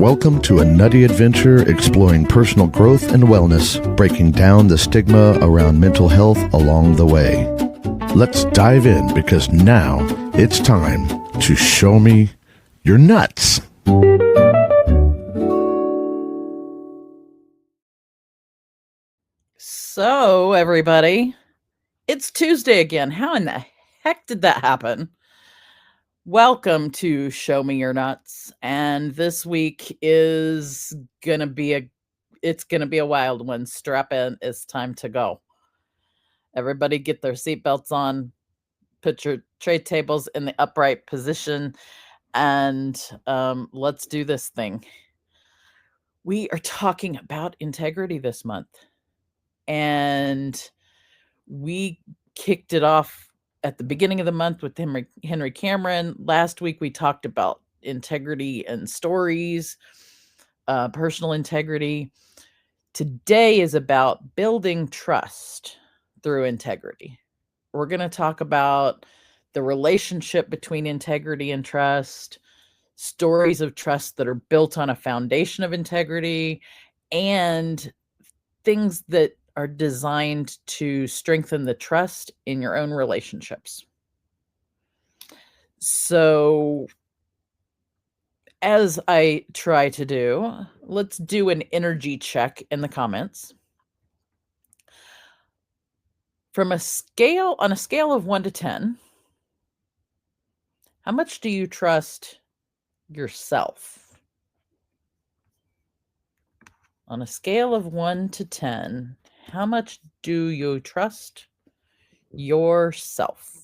Welcome to a nutty adventure exploring personal growth and wellness, breaking down the stigma around mental health along the way. Let's dive in because now it's time to show me your nuts. So, everybody, it's Tuesday again. How in the heck did that happen? Welcome to Show Me Your Nuts. And this week is gonna be a wild one. Strap in, it's time to go. Everybody get their seatbelts on, put your tray tables in the upright position, and let's do this thing. We are talking about integrity this month. And we kicked it off at the beginning of the month with Henry Cameron. Last week, we talked about integrity and stories, personal integrity. Today is about building trust through integrity. We're going to talk about the relationship between integrity and trust, stories of trust that are built on a foundation of integrity, and things that are designed to strengthen the trust in your own relationships. So, as I try to do, let's do an energy check in the comments. On a scale of 1 to 10, how much do you trust yourself? On a scale of 1 to 10, how much do you trust yourself?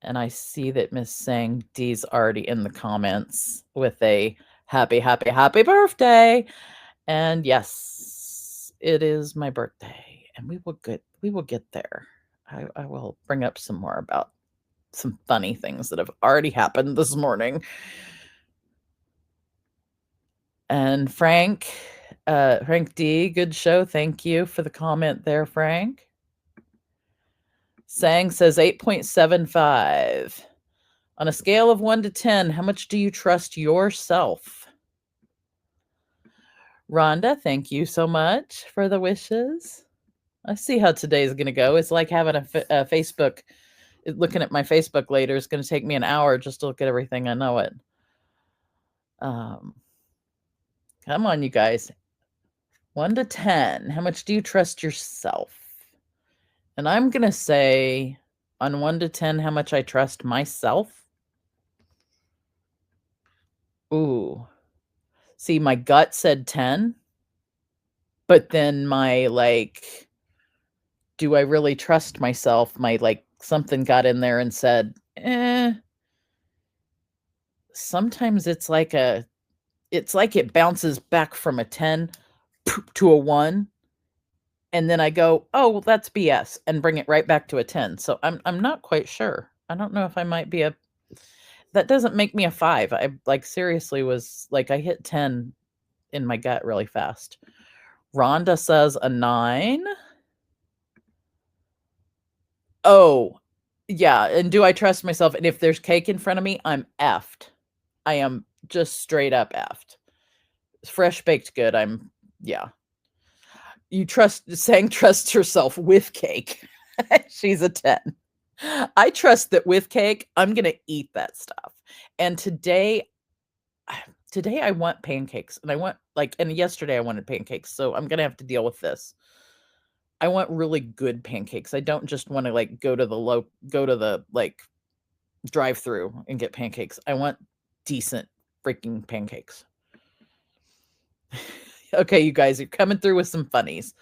And I see that Miss Sang D's already in the comments with a happy birthday. And yes, it is my birthday, and we will get there. I will bring up some more about some funny things that have already happened this morning. And Frank D, good show. Thank you for the comment there, Frank. Sang says 8.75. On a scale of 1 to 10, how much do you trust yourself? Rhonda, thank you so much for the wishes. I see how today's going to go. It's like having a Facebook, looking at my Facebook later. It's going to take me an hour just to look at everything. I know it. Come on, you guys. 1 to 10, how much do you trust yourself? And I'm going to say on 1 to 10, how much I trust myself. Ooh. See, my gut said 10, but then my do I really trust myself? My something got in there and said, sometimes it's like it bounces back from a 10 to a 1. And then I go, oh, well, that's BS, and bring it right back to a 10. So I'm not quite sure. I don't know if I might be that doesn't make me a 5. I seriously was I hit 10 in my gut really fast. Rhonda says a 9. Oh, yeah. And do I trust myself? And if there's cake in front of me, I'm effed. I am just straight up effed. Fresh baked good. Yeah. You saying trust yourself with cake. She's a 10. I trust that with cake, I'm going to eat that stuff. And today I want pancakes, and I want and yesterday I wanted pancakes. So I'm going to have to deal with this. I want really good pancakes. I don't just want to go to the drive-through and get pancakes. I want decent freaking pancakes. Okay, you guys, you're coming through with some funnies.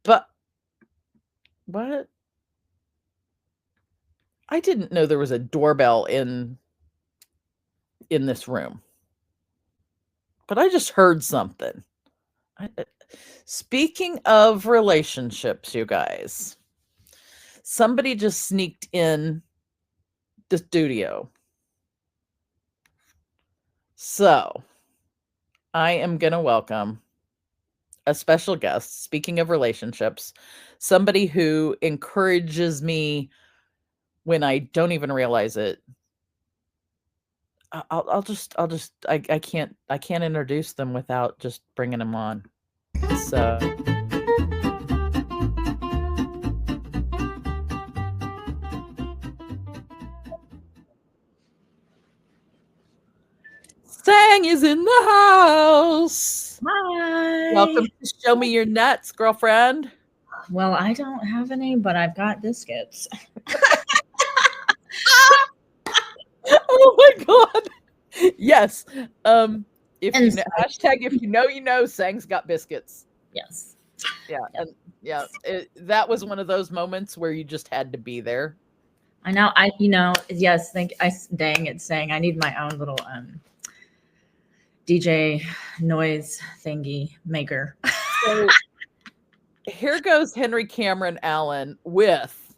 But what? I didn't know there was a doorbell in this room. But I just heard something. Speaking of relationships, you guys, somebody just sneaked in the studio. So I am going to welcome a special guest. Speaking of relationships, somebody who encourages me when I don't even realize it. I can't introduce them without just bringing them on. So Sang is in the house. Hi. Welcome to Show Me Your Nuts, girlfriend. Well, I don't have any, but I've got biscuits. Oh my god. Yes. If you know, hashtag if you know, Sang's got biscuits. Yes. Yeah. And yeah, that was one of those moments where you just had to be there. I know. Yes. Dang, it's saying I need my own little DJ noise thingy maker. So here goes Henry Cameron Allen with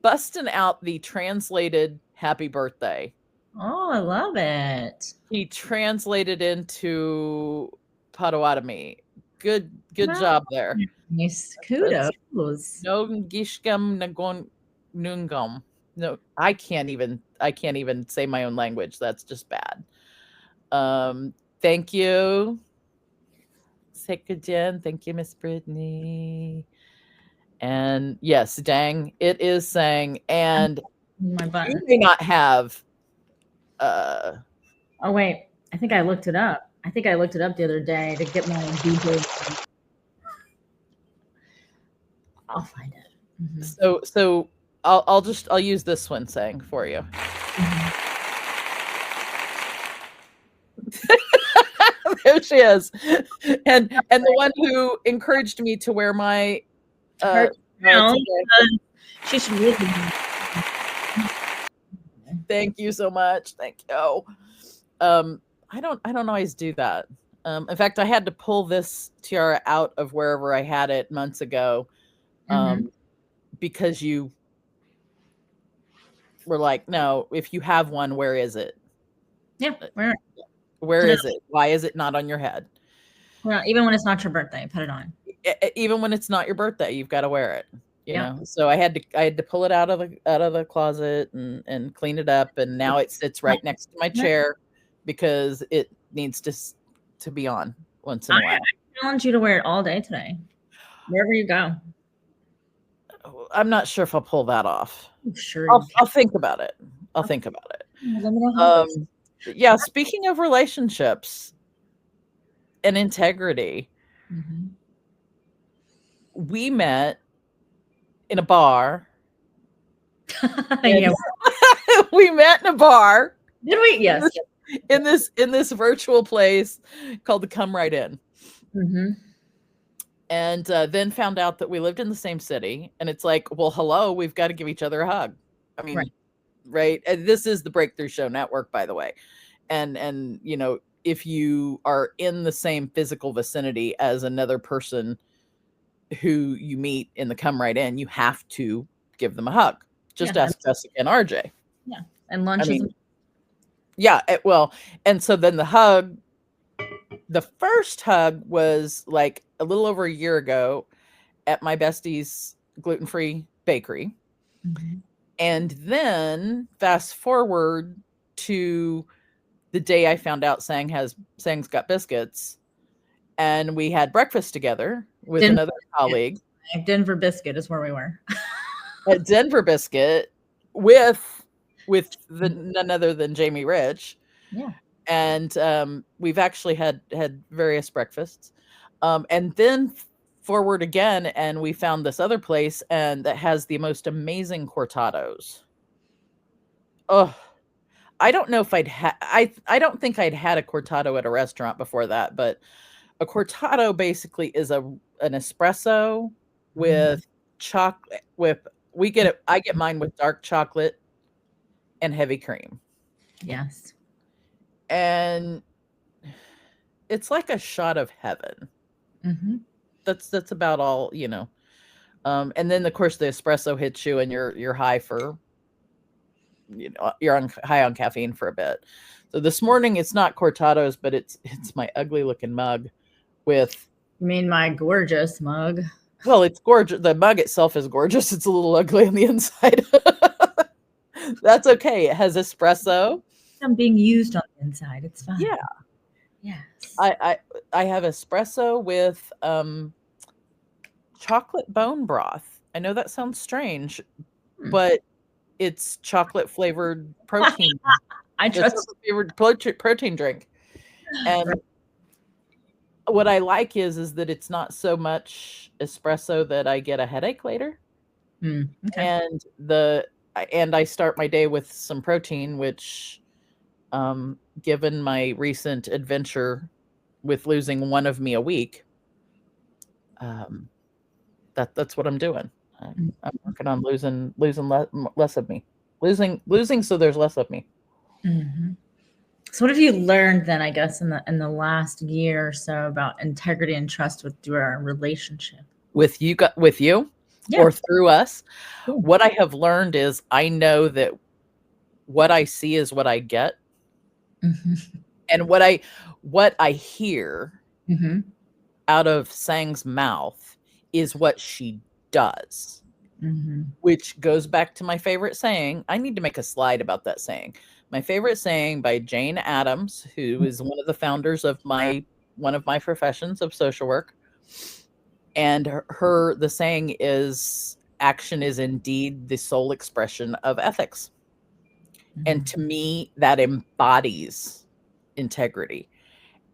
busting out the translated happy birthday. Oh, I love it. He translated into Potawatomi. Good job there. Nice. Kudos. No gishgam nagon nungam. No, I can't even say my own language. That's just bad. Thank you. Jen. Thank you, Miss Brittany. And yes, dang, it is Sang. And my button. You may not have oh wait, I think I looked it up. The other day to get my DJ. I'll find it. Mm-hmm. So I'll use this one, Sang, for you. Mm-hmm. There she is. And the one who encouraged me to wear my she should really. Thank you so much. Thank you. I don't always do that. In fact, I had to pull this tiara out of wherever I had it months ago, because you were like, no, if you have one, where is it? Yeah, where is it? Why is it not on your head? Well, even when it's not your birthday, put it on. Even when it's not your birthday, you've got to wear it. You know. So I had to pull it out of the closet and clean it up, and now it sits right next to my chair because it needs to be on once in a while. I challenge you to wear it all day today, wherever you go. I'm not sure if I'll pull that off. Sure, I'll think about it. I'll think about it. Let me know how yeah. Speaking of relationships and integrity, we met in a bar. Yeah. We met in a bar. Did we? Yes. In this virtual place called the Come Right In. And then found out that we lived in the same city. And it's like, well, hello, we've got to give each other a hug. I mean, right? And this is the Breakthrough Show Network, by the way. And you know, if you are in the same physical vicinity as another person who you meet in the Come Right In, you have to give them a hug. Just ask Jessica and RJ. Yeah. And lunch well, and so then the first hug was like a little over a year ago at my bestie's gluten-free bakery. And then fast forward to the day I found out Sang's got biscuits, and we had breakfast together with another colleague. Denver Biscuit is where we were. At Denver Biscuit with none other than Jamie Rich. Yeah. And we've actually had various breakfasts. And then forward again, and we found this other place and that has the most amazing cortados. Oh, I don't know if I don't think I'd had a cortado at a restaurant before that, but a cortado basically is an espresso with chocolate I get mine with dark chocolate and heavy cream. Yes. And it's like a shot of heaven. That's about all, you know. And then of course the espresso hits you and you're high for, you know, high on caffeine for a bit. So this morning it's not cortados, but it's my ugly looking mug with. You mean my gorgeous mug? Well, it's gorgeous. The mug itself is gorgeous. It's a little ugly on the inside. That's okay. It has espresso I'm being used on the inside. It's fine. Yeah. Yes. I have espresso with chocolate bone broth. I know that sounds strange, but it's chocolate flavored protein. I trust flavored protein drink. And what I like is that it's not so much espresso that I get a headache later. Okay. And I start my day with some protein, which given my recent adventure with losing one of me a week, that's what I'm doing. I'm working on losing less of me, losing so there's less of me. Mm-hmm. So what have you learned then, I guess, in the last year or so about integrity and trust with your relationship? With you Yeah. or through us? Cool. What I have learned is I know that what I see is what I get. Mm-hmm. And what I hear out of Sang's mouth is what she does. Which goes back to my favorite saying. I need to make a slide about that saying. My favorite saying by Jane Addams, who is one of the founders of one of my professions of social work. And the saying is, action is indeed the sole expression of ethics. And to me, that embodies integrity.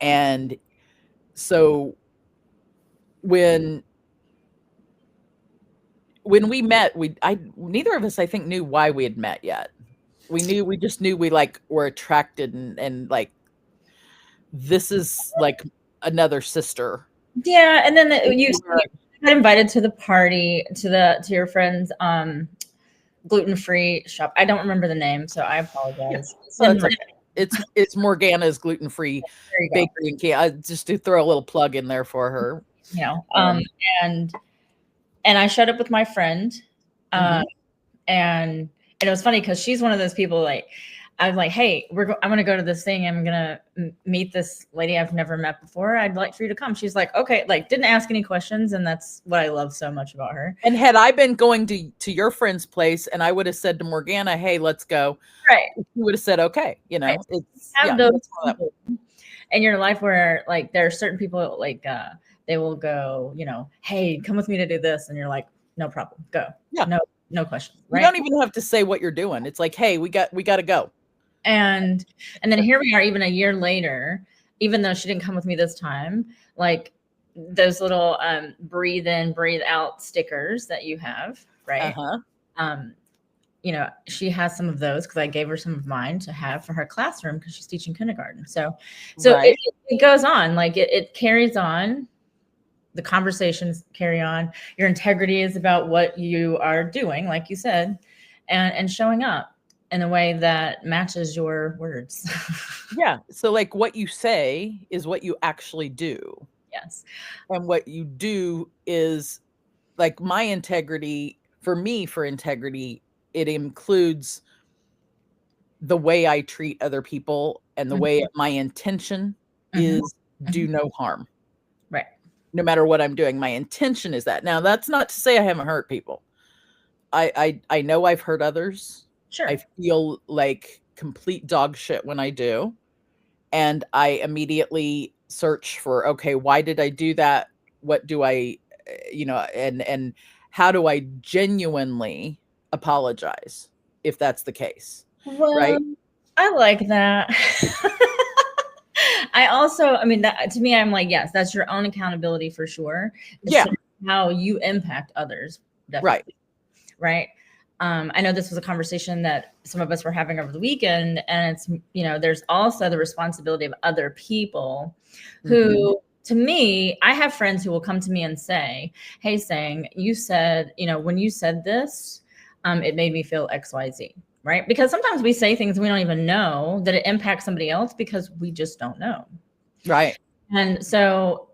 And so when we met, neither of us, I think, knew why we had met yet. We just knew we were attracted and like, this is like another sister. Yeah. And then you got invited to the party, to your friend's gluten-free shop. I don't remember the name, so I apologize. Yeah. So it's Morgana's gluten-free bakery and cake. Just to throw a little plug in there for her. And I showed up with my friend, and it was funny because she's one of those people, like, I was like, hey, I'm going to go to this thing. I'm going to meet this lady I've never met before. I'd like for you to come. She's like, okay, like, didn't ask any questions. And that's what I love so much about her. And had I been going to your friend's place and I would have said to Morgana, hey, let's go. Right. You would have said, okay. You know, have those people in your life where, like, there are certain people, like, they will go, hey, come with me to do this. And you're like, no problem. Go. Yeah. No question. Right? You don't even have to say what you're doing. It's like, hey, we got to go. And then here we are, even a year later, even though she didn't come with me this time, like those little breathe in, breathe out stickers that you have, right? She has some of those because I gave her some of mine to have for her classroom because she's teaching kindergarten. So right. it goes on, like it carries on. The conversations carry on. Your integrity is about what you are doing, like you said, and showing up in a way that matches your words. Yeah. So like what you say is what you actually do. Yes. And what you do is, like, my integrity, for integrity, it includes the way I treat other people and the way my intention is do no harm. Right. No matter what I'm doing, my intention is that. Now, that's not to say I haven't hurt people. I know I've hurt others. Sure. I feel like complete dog shit when I do. And I immediately search for, okay, why did I do that? What do I, and how do I genuinely apologize if that's the case? Well, right? I like that. I also, that, to me, I'm like, yes, that's your own accountability for sure. Yeah. How you impact others. Definitely. Right. I know this was a conversation that some of us were having over the weekend, and it's, there's also the responsibility of other people who, to me, I have friends who will come to me and say, hey, Sang, you said, when you said this, it made me feel XYZ. Right. Because sometimes we say things we don't even know that it impacts somebody else because we just don't know. Right. And so,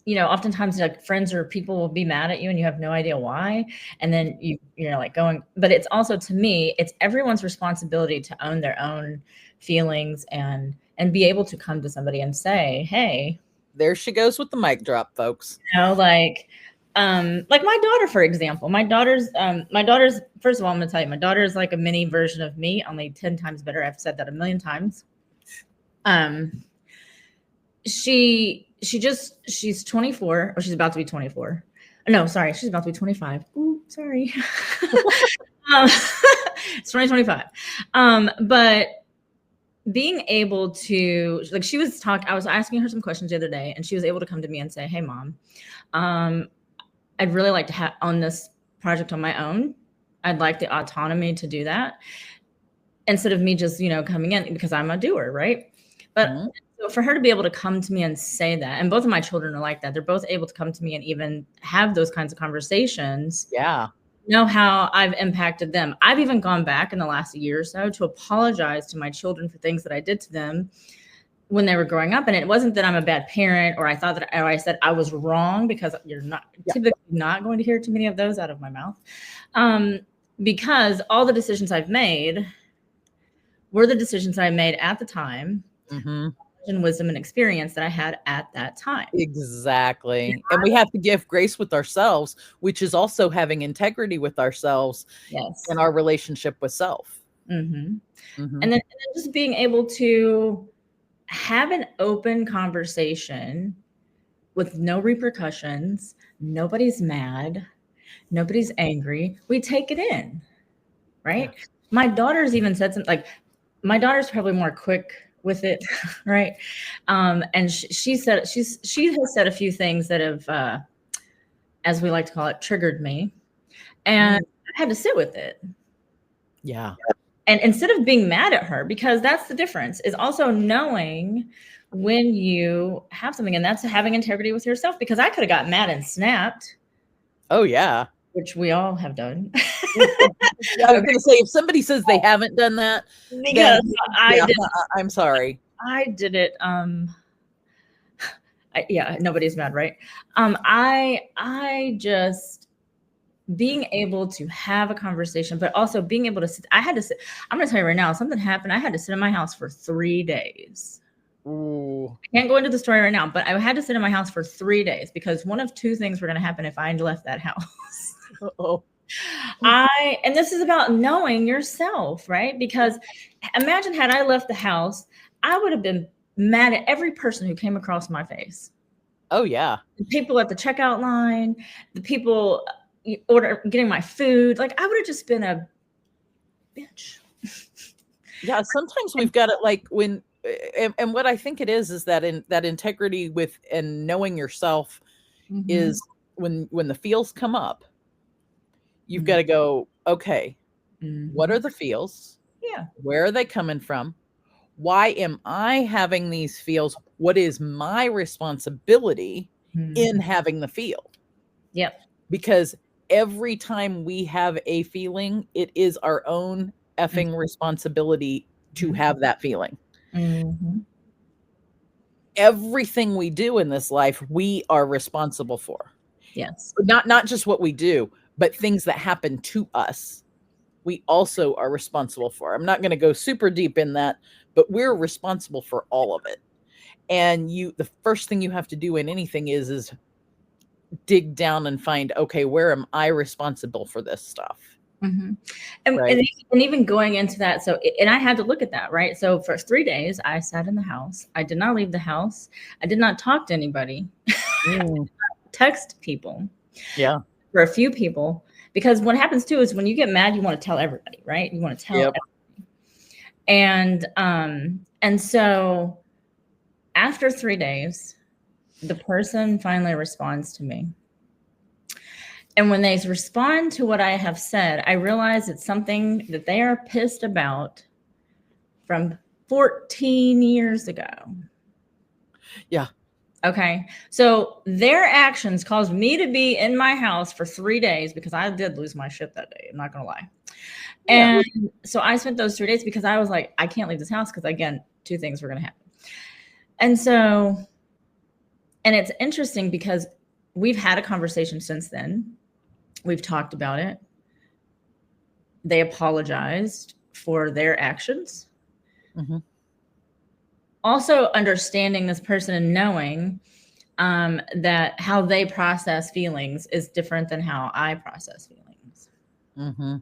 oftentimes, like, friends or people will be mad at you and you have no idea why. And then you're like going, but it's also, to me, it's everyone's responsibility to own their own feelings and be able to come to somebody and say, hey, there she goes with the mic drop, folks. Like, like my daughter, for example, my daughter's, first of all, I'm going to tell you, my daughter is like a mini version of me, only 10 times better. I've said that a million times. She's 24, or she's about to be 24. No, sorry. She's about to be 25. Ooh, sorry. It's 2025. But being able to, like, I was asking her some questions the other day, and she was able to come to me and say, hey, Mom, I'd really like to own this project on my own. I'd like the autonomy to do that instead of me just, coming in, because I'm a doer, right? But so for her to be able to come to me and say that, and both of my children are like that, they're both able to come to me and even have those kinds of conversations. Yeah. Know how I've impacted them. I've even gone back in the last year or so to apologize to my children for things that I did to them when they were growing up. And it wasn't that I'm a bad parent, or I thought that, or I said I was wrong, because you're typically not going to hear too many of those out of my mouth. Because all the decisions I've made were the decisions I made at the time, and wisdom and experience that I had at that time. Exactly. Yeah. And we have to give grace with ourselves, which is also having integrity with ourselves. Yes. In our relationship with self. And then just being able to have an open conversation with no repercussions. Nobody's mad. Nobody's angry. We take it in, right? Yeah. My daughter's even said something like, my daughter's probably more quick with it, right? And she has said a few things that have, as we like to call it, triggered me, and I had to sit with it. Yeah. And instead of being mad at her, because that's the difference, is also knowing when you have something, and that's having integrity with yourself. Because I could have got mad and snapped. Oh yeah. Which we all have done. I was going to say, if somebody says they haven't done that, because I'm sorry. I did it. Nobody's mad, right? I just being able to have a conversation, but also being able to sit. I had to sit. I'm going to tell you right now, something happened. I had to sit in my house for 3 days. Ooh. I can't go into the story right now, but I had to sit in my house for 3 days because one of two things were going to happen if I left that house. Uh-oh. And this is about knowing yourself, right? Because imagine had I left the house, I would have been mad at every person who came across my face. Oh yeah. The people at the checkout line, the people getting my food. Like, I would have just been a bitch. Yeah. Sometimes we've got it like when, and what I think it is that that integrity with and knowing yourself is when the feels come up, you've got to go, okay, what are the feels? Yeah. Where are they coming from? Why am I having these feels? What is my responsibility in having the feel? Yep. Because every time we have a feeling, it is our own effing responsibility to have that feeling. Everything we do in this life, we are responsible for. Yes. Not just what we do, but things that happen to us, we also are responsible for. I'm not going to go super deep in that, but we're responsible for all of it. And the first thing you have to do in anything is dig down and find, okay, where am I responsible for this stuff? And even going into that, and I had to look at that, right? So for 3 days, I sat in the house. I did not leave the house. I did not talk to anybody. Text people. Yeah. For a few people, because what happens too is when you get mad, you want to tell everybody, right? You want to tell everybody. And so after 3 days, the person finally responds to me. And when they respond to what I have said, I realize it's something that they are pissed about from 14 years ago. Yeah. Okay. So their actions caused me to be in my house for 3 days because I did lose my shit that day. I'm not going to lie. Yeah. And so I spent those 3 days because I was like, I can't leave this house because, again, two things were going to happen. And so, and it's interesting because we've had a conversation since then. We've talked about it. They apologized for their actions. Also understanding this person and knowing that how they process feelings is different than how I process feelings. Mm-hmm. Right?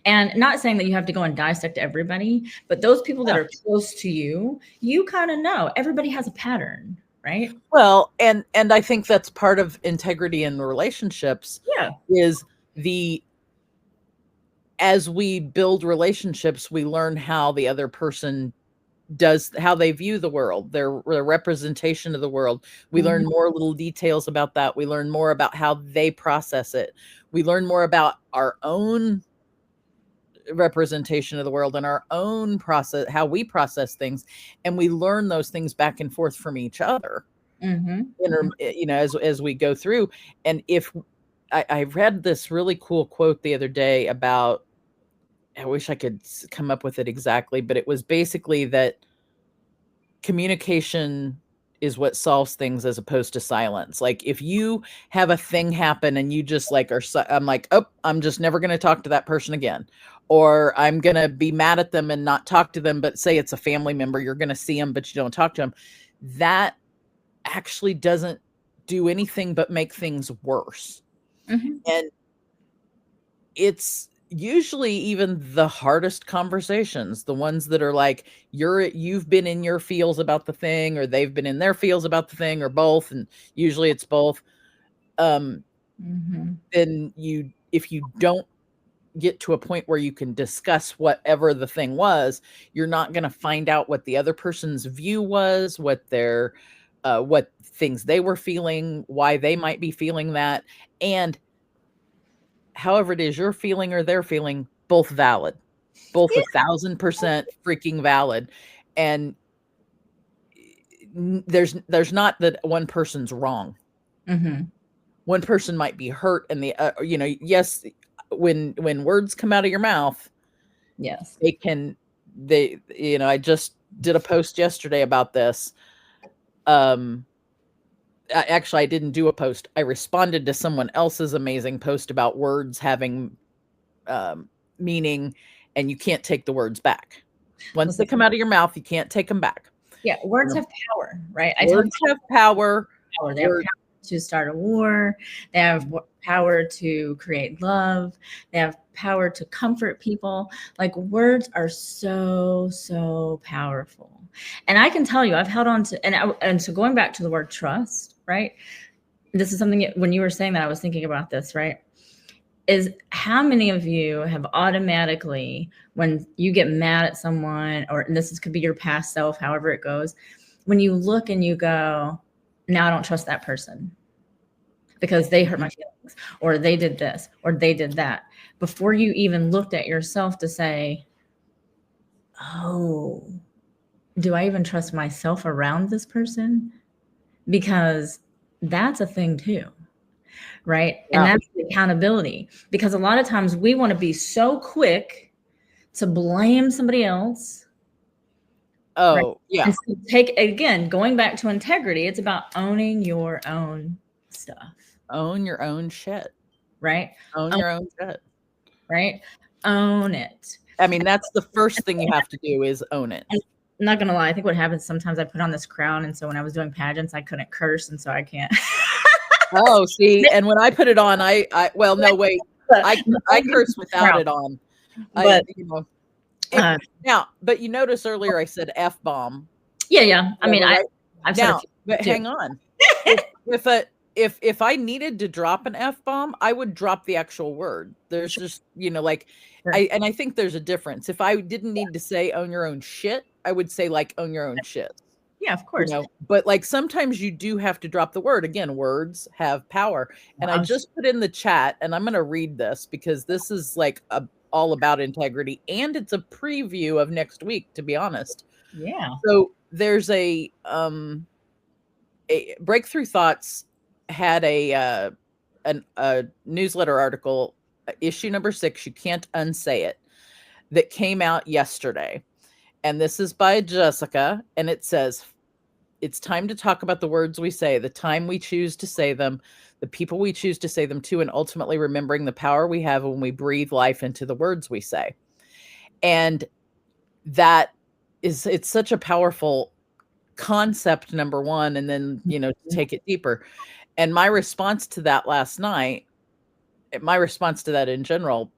And not saying that you have to go and dissect everybody, but those people that are close to you, you kind of know everybody has a pattern, right? Well, and I think that's part of integrity in relationships. Yeah. Is as we build relationships, we learn how the other person does, how they view the world, their representation of the world. We learn more little details about that. We learn more about how they process it. We learn more about our own representation of the world and our own process, how we process things, and we learn those things back and forth from each other. You know, as we go through. And if I read this really cool quote the other day about, I wish I could come up with it exactly, but it was basically that communication is what solves things as opposed to silence. Like if you have a thing happen and you just like I'm like, oh, I'm just never going to talk to that person again, or I'm going to be mad at them and not talk to them, but say it's a family member, you're going to see them, but you don't talk to them. That actually doesn't do anything but make things worse. And it's usually even the hardest conversations, the ones that are like you've been in your feels about the thing, or they've been in their feels about the thing, or both, and usually it's both. Then if you don't get to a point where you can discuss whatever the thing was, you're not going to find out what the other person's view was, what their what things they were feeling, why they might be feeling that, and however it is you're feeling or they're feeling, both valid, both 1,000% freaking valid. And there's not that one person's wrong. One person might be hurt, and the you know, yes, when words come out of your mouth, yes, they you know, I just did a post yesterday about this. Actually, I didn't do a post. I responded to someone else's amazing post about words having meaning, and you can't take the words back. Once they come out of your mouth, you can't take them back. Yeah, words have power, right? Words have power. They have power to start a war. They have power to create love. They have power to comfort people. Like words are so powerful. And I can tell you, I've held on to, and so going back to the word trust, right? This is something, when you were saying that, I was thinking about this, right? Is how many of you have automatically, when you get mad at someone, or could be your past self, however it goes, when you look and you go, now I don't trust that person because they hurt my feelings, or they did this, or they did that, before you even looked at yourself to say, oh, do I even trust myself around this person? Because that's a thing too, right? And that's the accountability, because a lot of times we want to be so quick to blame somebody else. Right? Yeah. And so again, going back to integrity, it's about owning your own stuff. Own your own shit. Right? Own your own shit. Right? Own it. I mean, that's the first thing you have to do, is own it. I'm not gonna lie, I think what happens sometimes, I put on this crown, and so when I was doing pageants, I couldn't curse, and so I can't. Oh, see, and when I put it on, well, no, wait, I curse without it on. But now, but you notice earlier I said F-bomb. Yeah. I mean, right? I've said now, but hang on. If I needed to drop an F-bomb, I would drop the actual word. There's just, you know, like, I think there's a difference. If I didn't need to say own your own shit, I would say like own your own shit. Yeah, of course. You know? But like sometimes you do have to drop the word. Again, words have power. And I just put in the chat, and I'm going to read this because this is like all about integrity, and it's a preview of next week, to be honest. Yeah. So there's a Breakthrough Thoughts had a newsletter article, issue number 6, You Can't Unsay It, that came out yesterday. And this is by Jessica, and it says, it's time to talk about the words we say, the time we choose to say them, the people we choose to say them to, and ultimately remembering the power we have when we breathe life into the words we say. And it's such a powerful concept number one, and then, take it deeper. And my response to that last night, my response to that in general,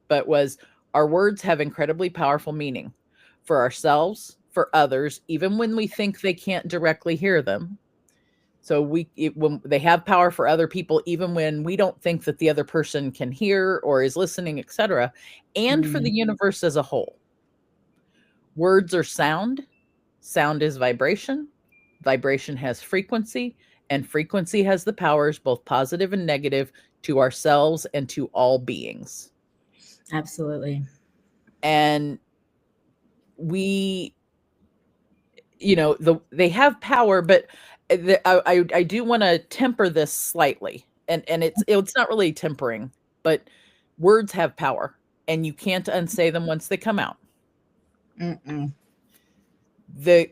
but was, our words have incredibly powerful meaning for ourselves, for others, even when we think they can't directly hear them. So when they have power for other people, even when we don't think that the other person can hear or is listening, etc., and for the universe as a whole. Words are sound. Sound is vibration. Vibration has frequency, and frequency has the powers, both positive and negative, to ourselves and to all beings. Absolutely. And we, they have power, but I do want to temper this slightly. And it's not really tempering, but words have power, and you can't unsay them once they come out. The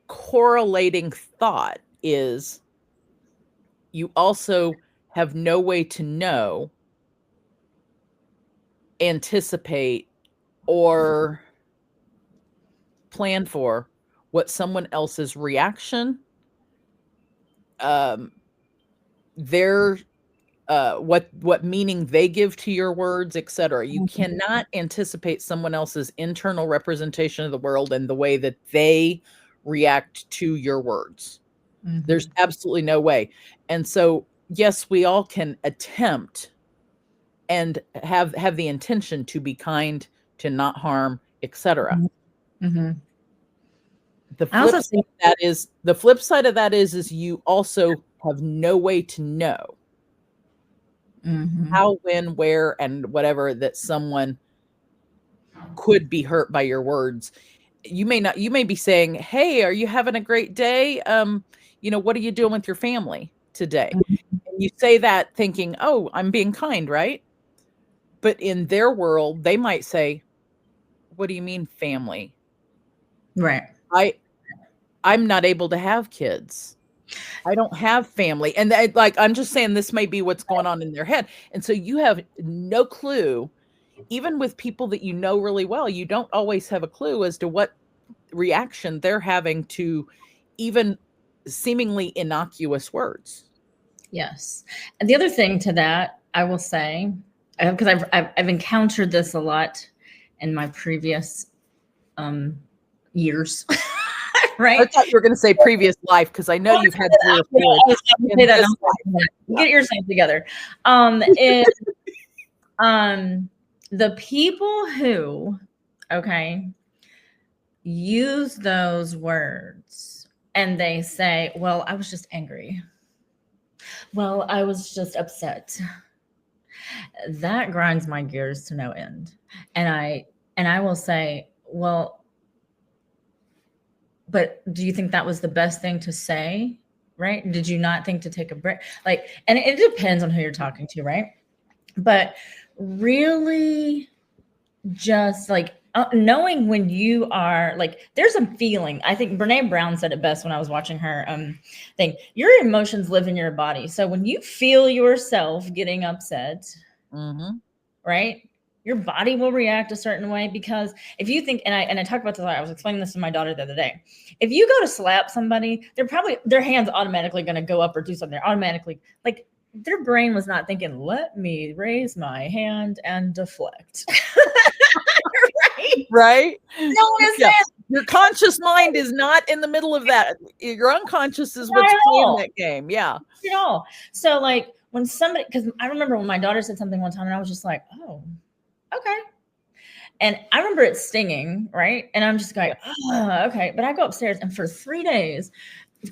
correlating thought is you also have no way to know, anticipate, or plan for what someone else's reaction, their what meaning they give to your words, etc. You cannot anticipate someone else's internal representation of the world and the way that they react to your words. There's absolutely no way. And so, yes, we all can attempt and have the intention to be kind, to not harm, etc. The flip side of that is you also have no way to know how, when, where, and whatever that someone could be hurt by your words. You may be saying, "Hey, are you having a great day? What are you doing with your family today?" And you say that thinking, "Oh, I'm being kind, right?" But in their world, they might say, "What do you mean family?" Right. I'm not able to have kids. I don't have family. And I'm just saying, this may be what's going on in their head. And so you have no clue, even with people that you know really well, you don't always have a clue as to what reaction they're having to even seemingly innocuous words. Yes. And the other thing to that, I will say, because I've encountered this a lot in my previous years. Right? I thought you were going to say previous life, because I know you've had 3 or 4. Get yourself together. The people who, use those words and they say, "Well, I was just angry. Well, I was just upset." That grinds my gears to no end. And I will say, "Well, but do you think that was the best thing to say? Right? Did you not think to take a break?" And it depends on who you're talking to, right? But really just knowing when you are there's a feeling. I think Brene Brown said it best when I was watching her thing. Your emotions live in your body. So when you feel yourself getting upset, right? Your body will react a certain way, because if you think, and I talked about this, I was explaining this to my daughter the other day. If you go to slap somebody, their hands automatically going to go up or do something. They're automatically their brain was not thinking, "Let me raise my hand and deflect." Right? Your conscious mind is not in the middle of that. Your unconscious is what's playing that game. Yeah. So when somebody, because I remember when my daughter said something one time and I was just like, "Oh, okay." And I remember it stinging, right? And I'm just going, "Oh, okay." But I go upstairs, and for 3 days,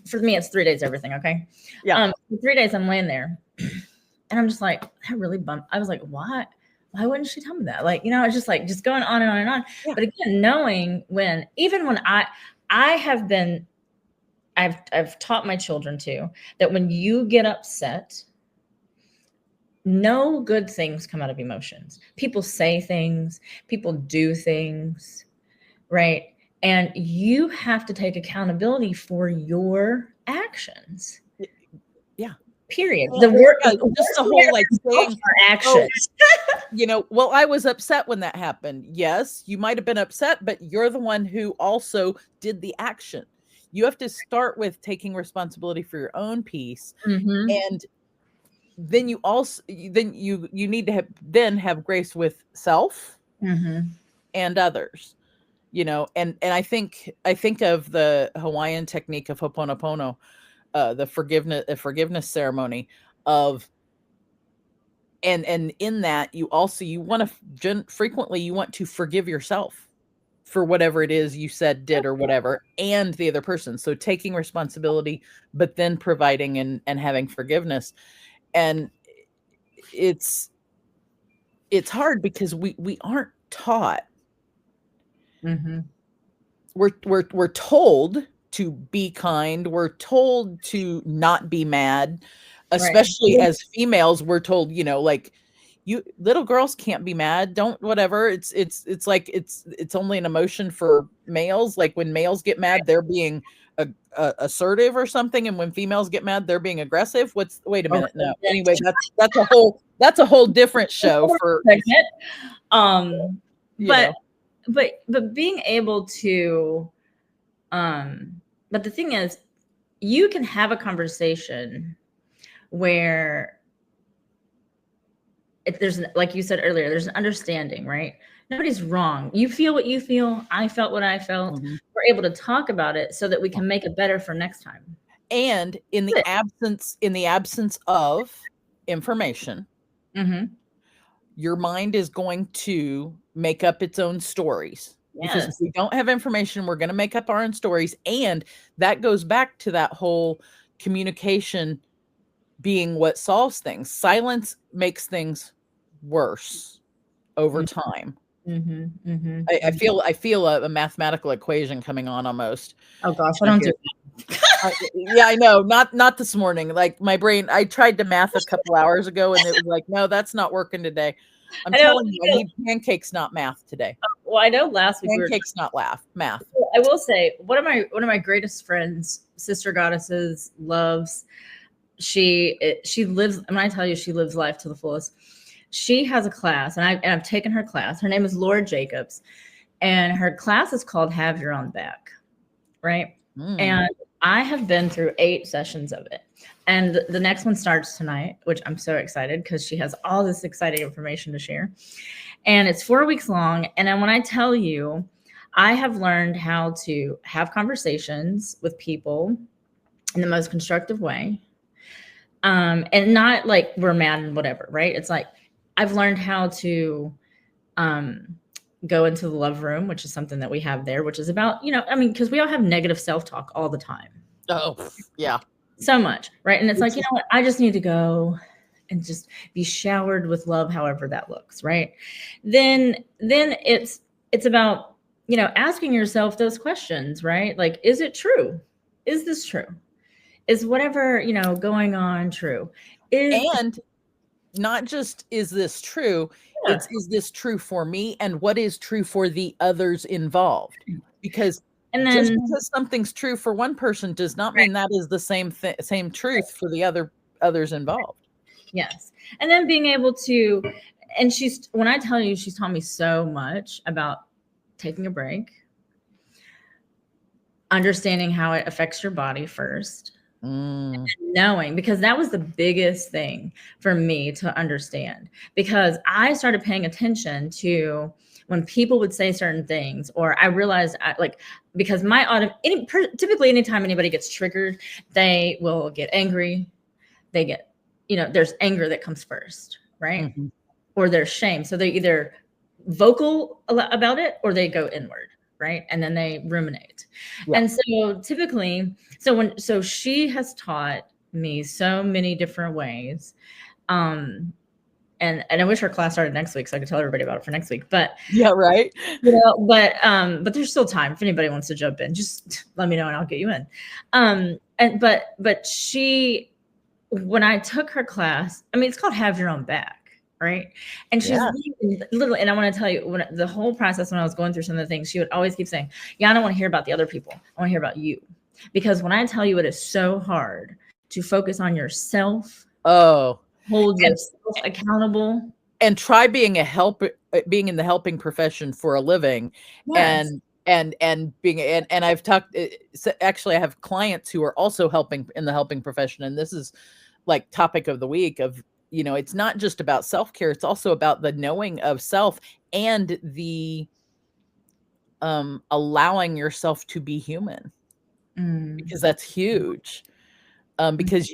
for me, it's 3 days, everything. Okay. Yeah. For 3 days I'm laying there and I'm just like, that really bummed. I was like, why wouldn't she tell me that? It's just going on and on and on. Yeah. But again, knowing even when I've taught my children too, that when you get upset, no good things come out of emotions. People say things, people do things, right? And you have to take accountability for your actions. Yeah. Period. The word, just the whole saying actions. Well, I was upset when that happened. Yes, you might have been upset, but you're the one who also did the action. You have to start with taking responsibility for your own peace. And then you need to have grace with self and others, and I think of the Hawaiian technique of Ho'oponopono, the forgiveness ceremony of, and in that you want to frequently you want to forgive yourself for whatever it is you said, did, or whatever, and the other person. So taking responsibility, but then providing and having forgiveness. And it's hard because we aren't taught. We're told to be kind. We're told to not be mad, especially as females. We're told, like, you little girls can't be mad. Don't whatever. It's like it's only an emotion for males. Like when males get mad, they're being assertive or something, and when females get mad, they're being aggressive. Wait a minute. No. Anyway, that's a whole different show for but being able to but the thing is, you can have a conversation where if there's, like you said earlier, there's an understanding, right? Nobody's wrong. You feel what you feel. I felt what I felt. We're able to talk about it so that we can make it better for next time. And in the absence of information, your mind is going to make up its own stories. Because if we don't have information, we're going to make up our own stories. And that goes back to that whole communication being what solves things. Silence makes things worse over time. I feel a mathematical equation coming on almost. Oh gosh, I don't do that. Yeah, I know. Not this morning. Like my brain, I tried to math a couple hours ago and it was like, no, that's not working today. I'm telling you, I need pancakes, not math today. Well, I know last week pancakes, not math. I will say one of my greatest friends, sister goddesses, loves. She lives. When I tell you, she lives life to the fullest. She has a class, and I've taken her class. Her name is Laura Jacobs, and her class is called "Have Your Own Back," right? And I have been through 8 sessions of it. And the next one starts tonight, which I'm so excited because she has all this exciting information to share. And it's 4 weeks long. And then when I tell you, I have learned how to have conversations with people in the most constructive way. And not like we're mad and whatever, right? It's like I've learned how to go into the love room, which is something that we have there, which is about, because we all have negative self-talk all the time. Oh, yeah. So much, right? And it's like, what? I just need to go and just be showered with love, however that looks, right? Then it's about, asking yourself those questions, right? Like, is it true? Is this true? Is whatever, going on true? And not just, is this true? Yeah. It's, is this true for me? And what is true for the others involved? Because just because something's true for one person does not mean that is the same truth for the others involved. Yes. And then being able to, and when I tell you, she's taught me so much about taking a break, understanding how it affects your body first, and knowing, because that was the biggest thing for me to understand, because I started paying attention to when people would say certain things, or I realized because typically anytime anybody gets triggered, they will get angry. They get, there's anger that comes first, right? Or there's shame. So they either vocal about it or they go inward, right? And then they ruminate. Yeah. And so typically, so she has taught me so many different ways. And I wish our class started next week so I could tell everybody about it for next week. But yeah, right. But there's still time if anybody wants to jump in. Just let me know and I'll get you in. But she, when I took her class, it's called Have Your Own Back, right? And she's literally, and I want to tell you, when the whole process, when I was going through some of the things, she would always keep saying, "Yeah, I don't want to hear about the other people. I want to hear about you." Because when I tell you, it is so hard to focus on yourself. Oh. Hold yourself accountable. and try being being in the helping profession for a living. Yes. And being, and I've talked, actually I have clients who are also helping in the helping profession. And this is like topic of the week of, it's not just about self-care. It's also about the knowing of self and the allowing yourself to be human, because that's huge. Because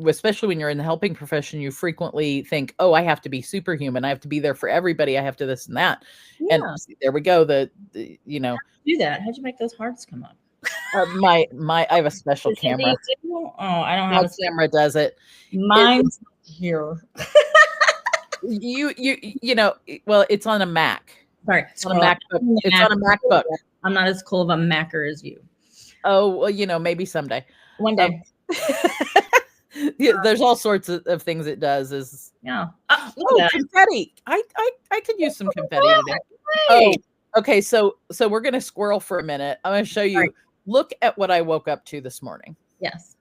especially when you're in the helping profession, you frequently think, oh, I have to be superhuman. I have to be there for everybody. I have to this and that. Yeah. And there we go. How'd you do that? How'd you make those hearts come up? I have a special camera. Oh, I don't have a camera does it. Mine's here. Well, it's on a Mac. Sorry, it's on a MacBook. It's on a MacBook. I'm not as cool of a Macker as you. Oh, well, maybe someday. One day. Yeah, there's all sorts of things it does. Confetti. I could use some confetti today. Oh, okay. So we're gonna squirrel for a minute. I'm gonna show you. Right. Look at what I woke up to this morning. Yes.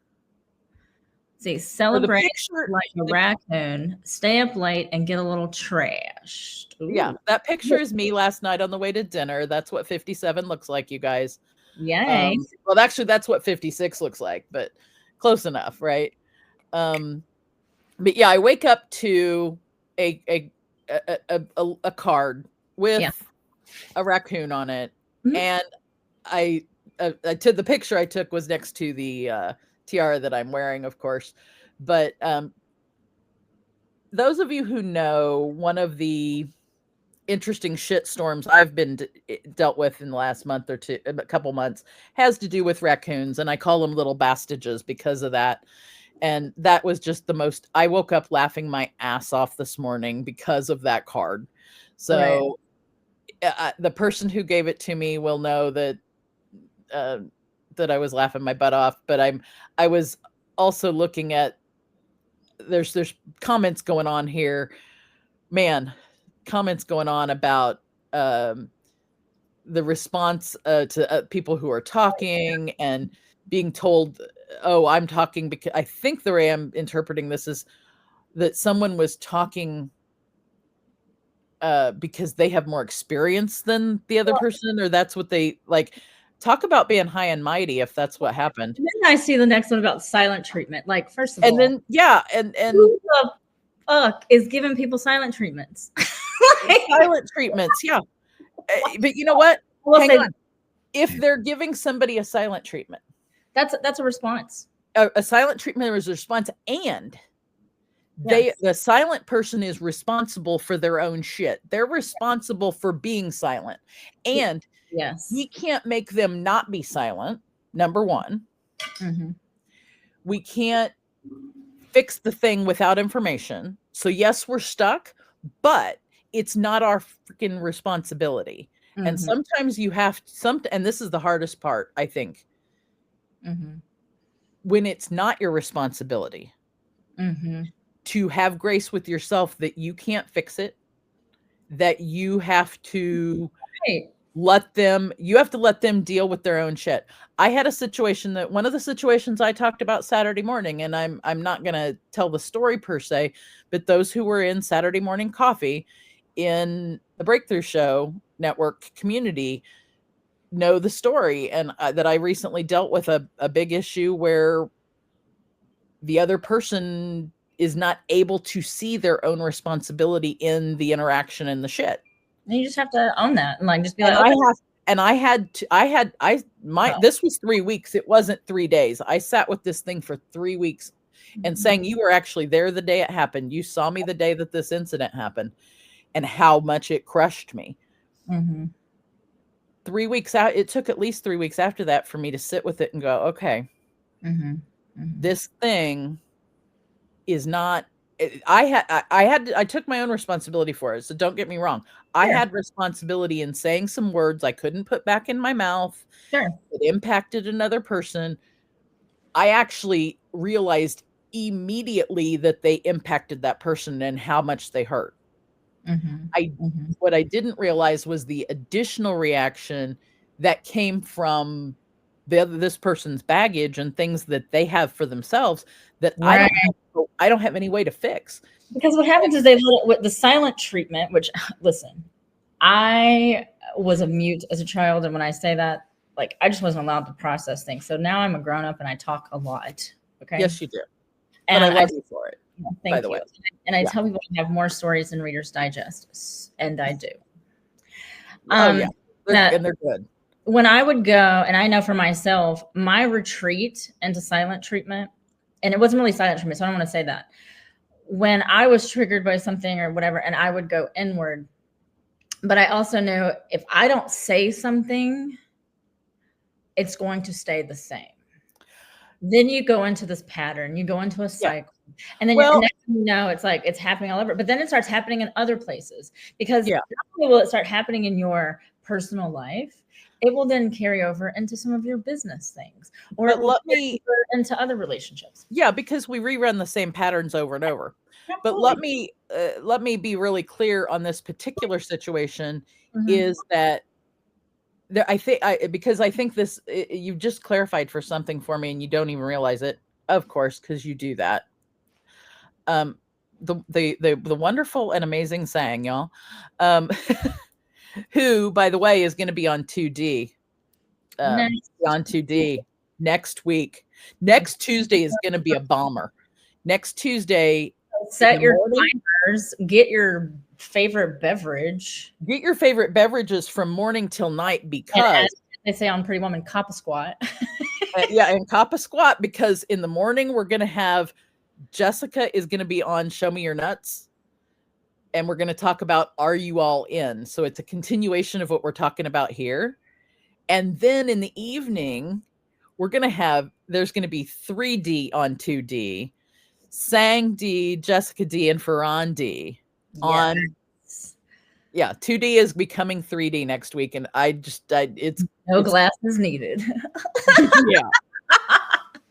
See, celebrate like a raccoon, stay up late, and get a little trashed. Ooh. Yeah, that picture is me last night on the way to dinner. That's what 57 looks like, you guys. Yay. Well, actually, that's what 56 looks like, but close enough, right? But yeah, I wake up to a card with a raccoon on it, and the picture I took was next to the tiara that I'm wearing, of course. But those of you who know, one of the interesting shit storms I've been dealt with in the last month or two, a couple months, has to do with raccoons, and I call them little bastages because of that. And that was just the most, I woke up laughing my ass off this morning because of that card. So the person who gave it to me will know that that I was laughing my butt off, but I was also looking at, there's comments going on here, comments going on about the response to people who are talking and being told, oh, I'm talking because, I think the way I'm interpreting this is that someone was talking because they have more experience than the other person, or that's what they like. Talk about being high and mighty if that's what happened. And then I see the next one about silent treatment. Like, first of all, and then who the fuck is giving people silent treatments? Silent treatments, yeah. But you know what? Hang on. If they're giving somebody a silent treatment, that's a response. A silent treatment is a response, and the silent person is responsible for their own shit. They're responsible for being silent, and we can't make them not be silent. Number one, we can't fix the thing without information. So yes, we're stuck, but it's not our freaking responsibility. And sometimes you have and this is the hardest part, I think, when it's not your responsibility, to have grace with yourself that you can't fix it, that you have to let them deal with their own shit. I had a situation that one of the situations I talked about Saturday morning, and I'm not going to tell the story per se, but those who were in Saturday Morning Coffee in the Breakthrough Show Network community know the story, and that I recently dealt with a big issue where the other person is not able to see their own responsibility in the interaction and the shit. And you just have to own that and like just be like, this was 3 weeks. It wasn't 3 days. I sat with this thing for 3 weeks and saying, you were actually there the day it happened. You saw me the day that this incident happened, and how much it crushed me. 3 weeks out, it took at least 3 weeks after that for me to sit with it and go, okay, this thing is not, I took my own responsibility for it. So don't get me wrong. I had responsibility in saying some words I couldn't put back in my mouth. It impacted another person. I actually realized immediately that they impacted that person and how much they hurt. What I didn't realize was the additional reaction that came from this person's baggage and things that they have for themselves that I don't have to I don't have any way to fix. Because what happens is they let it with the silent treatment, which, listen, I was a mute as a child. And when I say that, like, I just wasn't allowed to process things. So now I'm a grown up and I talk a lot. Okay. Yes, you do. And but I love you for it. Thank you. And I tell people I have more stories than Reader's Digest, and I do. And they're good. When I would go, and I know for myself, my retreat into silent treatment, and it wasn't really silent treatment, so I don't want to say that. When I was triggered by something or whatever, and I would go inward, but I also knew if I don't say something, it's going to stay the same. Then you go into this pattern, you go into a cycle, and then next thing you know, it's like it's happening all over. But then it starts happening in other places, because not only will it start happening in your personal life, it will then carry over into some of your business things, or it will carry over into other relationships. Yeah, because we rerun the same patterns over and over. Absolutely. But let me be really clear on this particular situation. Is that there? I think this you just clarified for something for me, and you don't even realize it, of course, because you do that. The wonderful and amazing saying, y'all, who, by the way, is going to be on 2D, on 2D next week. Next Tuesday is going to be a bomber. Next Tuesday, set your timers, get your favorite beverage. Get your favorite beverages from morning till night, because they say on Pretty Woman, cop a squat. And cop a squat, because in the morning we're going to have Jessica is going to be on Show Me Your Nuts, and we're going to talk about Are You All In? So it's a continuation of what we're talking about here. And then in the evening, there's going to be 3D on 2D, Sang D, Jessica D, and Ferran D on. 2D is becoming 3D next week, and it's no glasses needed.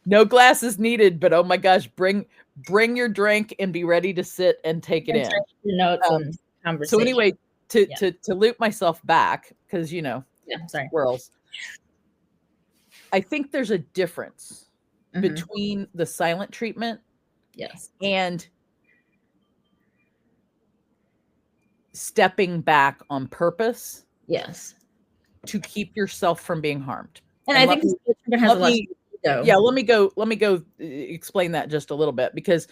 No glasses needed, but oh my gosh, bring your drink and be ready to sit and take it in. Notes and conversation. So anyway, to loop myself back, because squirrels. I think there's a difference between the silent treatment, and stepping back on purpose, to keep yourself from being harmed. And I think it has a lot. Let me go explain that just a little bit, because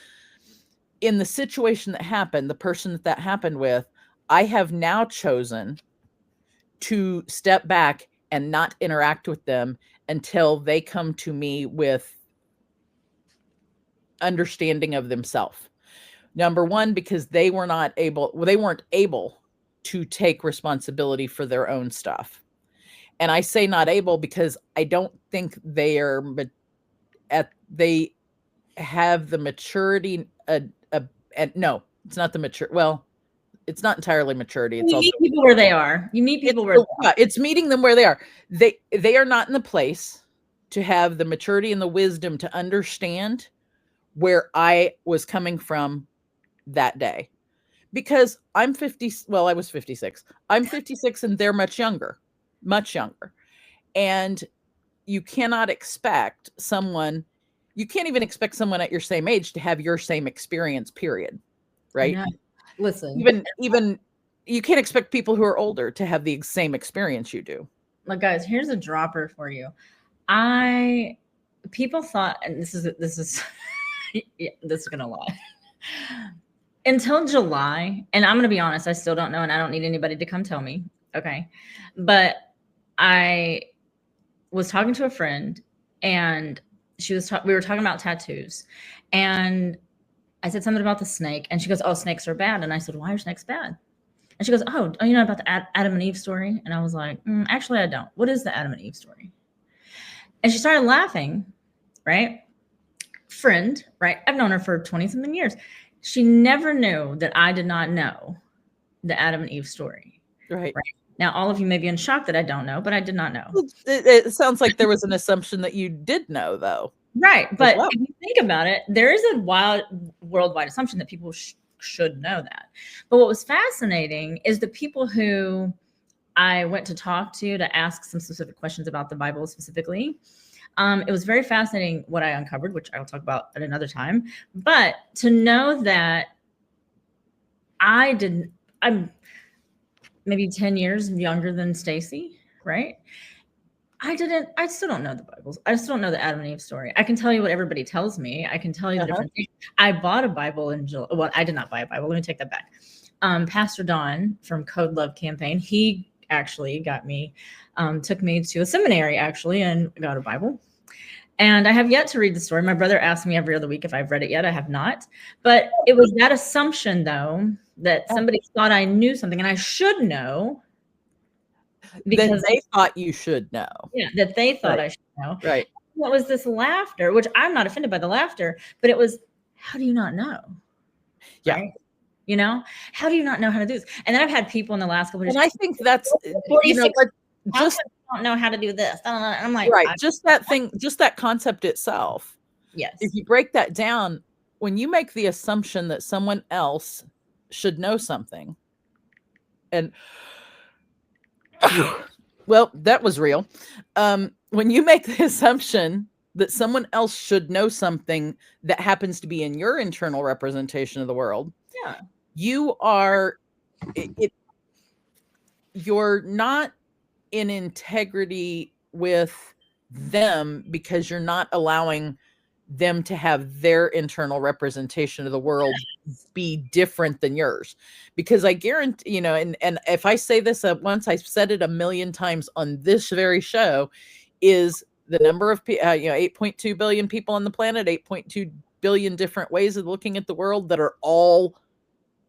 in the situation that happened, the person that happened with, I have now chosen to step back and not interact with them until they come to me with understanding of themselves. Number one, because they weren't able to take responsibility for their own stuff. And I say not able because I don't think they have the maturity. No, it's not the mature. Well, it's not entirely maturity. It's meet people where they are. You meet people where they are. It's meeting them where they are. They are not in the place to have the maturity and the wisdom to understand where I was coming from that day. Because I'm 50. Well, I was 56. I'm 56 and they're much younger. And you cannot expect someone, you can't even expect someone at your same age to have your same experience, period. Right? No. Listen, even you can't expect people who are older to have the same experience you do. Look, guys, here's a dropper for you. People thought, and this is gonna lie. Until July, and I'm gonna be honest, I still don't know, and I don't need anybody to come tell me. Okay. But I was talking to a friend, and we were talking about tattoos, and I said something about the snake, and she goes, "Oh, snakes are bad." And I said, "Why are snakes bad?" And she goes, "Oh, you know about the Adam and Eve story?" And I was like, "Actually, I don't. What is the Adam and Eve story?" And she started laughing, right? Friend, right? I've known her for 20-something years. She never knew that I did not know the Adam and Eve story. Right. Now, all of you may be in shock that I don't know, but I did not know. It sounds like there was an assumption that you did know, though. Right. But if you think about it, there is a wild worldwide assumption that people should know that. But what was fascinating is the people who I went to talk to ask some specific questions about the Bible specifically. It was very fascinating what I uncovered, which I'll talk about at another time. But to know that I'm maybe 10 years younger than Stacy, right? I still don't know the Bibles. I still don't know the Adam and Eve story. I can tell you what everybody tells me. I can tell you the different things. I bought a Bible in July. Well, I did not buy a Bible. Let me take that back. Pastor Don from Code Love Campaign, he actually took me to a seminary actually and got a Bible. And I have yet to read the story. My brother asks me every other week if I've read it yet. I have not. But it was that assumption, though, that somebody thought I knew something and I should know. Because they thought you should know. Yeah, that they thought I should know. Right. What was this laughter, which I'm not offended by the laughter, but it was, how do you not know? Yeah. Right? You know, how do you not know how to do this? And then I've had people in the last couple of years. And I think that's, just don't know how to do this. I'm like, right. Just that concept itself. Yes. If you break that down, when you make the assumption that someone else should know something, and well, that was real. When you make the assumption that someone else should know something that happens to be in your internal representation of the world, you're not in integrity with them because you're not allowing them to have their internal representation of the world be different than yours. Because I guarantee, and if I say this once, I've said it a million times on this very show, is the number of 8.2 billion people on the planet, 8.2 billion different ways of looking at the world that are all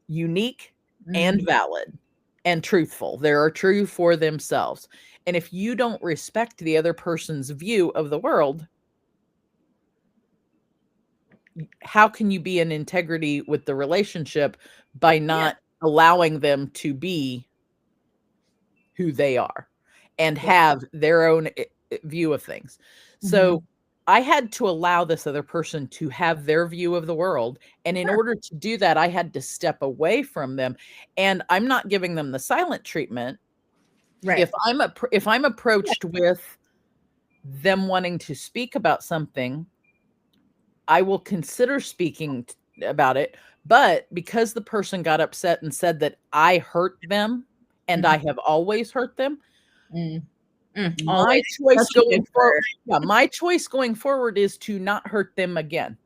unique and valid and truthful. They are true for themselves. And if you don't respect the other person's view of the world, how can you be in integrity with the relationship by not allowing them to be who they are and have their own view of things? So I had to allow this other person to have their view of the world. And in order to do that, I had to step away from them. And I'm not giving them the silent treatment. Right. If I'm approached with them wanting to speak about something, I will consider speaking about it. But because the person got upset and said that I hurt them and I have always hurt them, my choice going forward is to not hurt them again.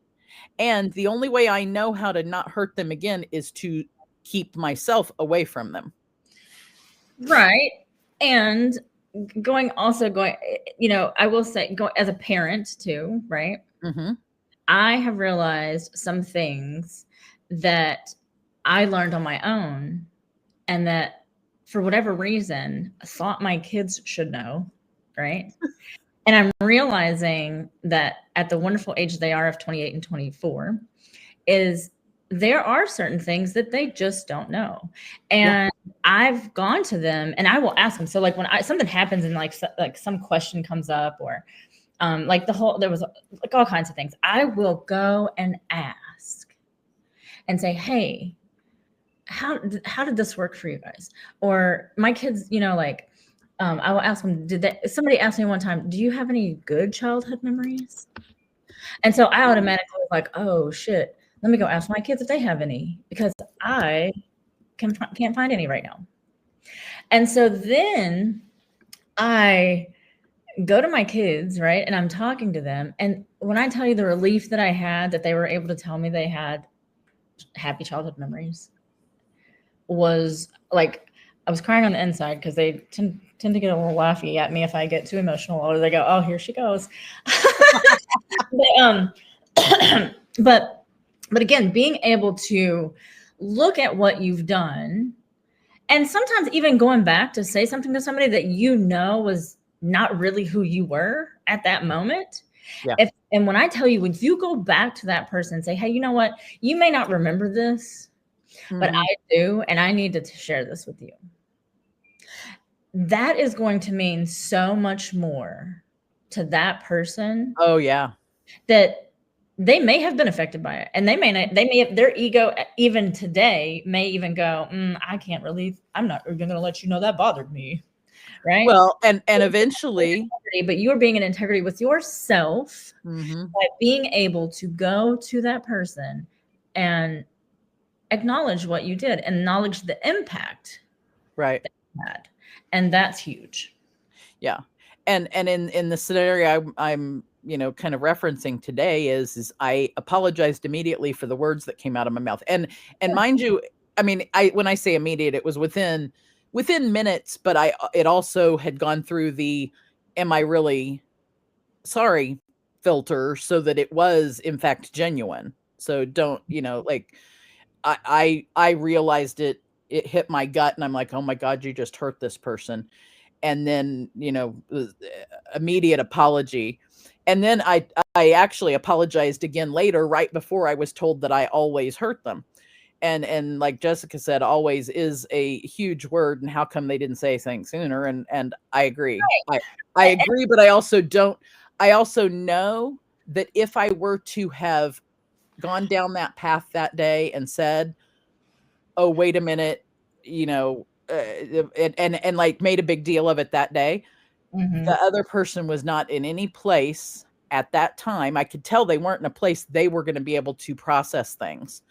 And the only way I know how to not hurt them again is to keep myself away from them. Right. And going, I will say, as a parent too, right? I have realized some things that I learned on my own and that for whatever reason, I thought my kids should know, right? And I'm realizing that at the wonderful age they are of 28 and 24, is there are certain things that they just don't know. And I've gone to them and I will ask them. So like when something happens and like some question comes up or there was like all kinds of things, I will go and ask and say, hey, how did this work for you guys? Or my kids, I will ask them, somebody asked me one time, do you have any good childhood memories? And so I automatically was like, oh shit, let me go ask my kids if they have any, because I can't find any right now. And so then I go to my kids, right? And I'm talking to them. And when I tell you the relief that I had, that they were able to tell me they had happy childhood memories, was like, I was crying on the inside because they tend to get a little laughy at me if I get too emotional, or they go, oh, here she goes. But again, being able to look at what you've done, and sometimes even going back to say something to somebody that was not really who you were at that moment. Yeah. And when I tell you, when you go back to that person and say, hey, you know what? You may not remember this, but I do, and I need to share this with you. That is going to mean so much more to that person. Oh, yeah. That they may have been affected by it. And their ego, even today, may even go, I'm not going to let you know that bothered me. right? Well, and eventually, but you're being in integrity with yourself mm-hmm. by being able to go to that person and acknowledge what you did, acknowledge the impact Right. that you had. And that's huge. Yeah. And in the scenario I'm kind of referencing today is I apologized immediately for the words that came out of my mouth. And mind you, I mean, when I say immediate, it was within minutes, but it also had gone through the am I really sorry filter so that it was in fact genuine. So don't, like I realized it hit my gut and I'm like, "Oh my God, you just hurt this person." And then, immediate apology. And then I actually apologized again later, right before I was told that I always hurt them. And like Jessica said, always is a huge word. And how come they didn't say anything sooner? And I agree. I agree, but I also know that if I were to have gone down that path that day and said, "Oh, wait a minute," and like made a big deal of it that day, the other person was not in any place at that time. I could tell they weren't in a place they were going to be able to process things.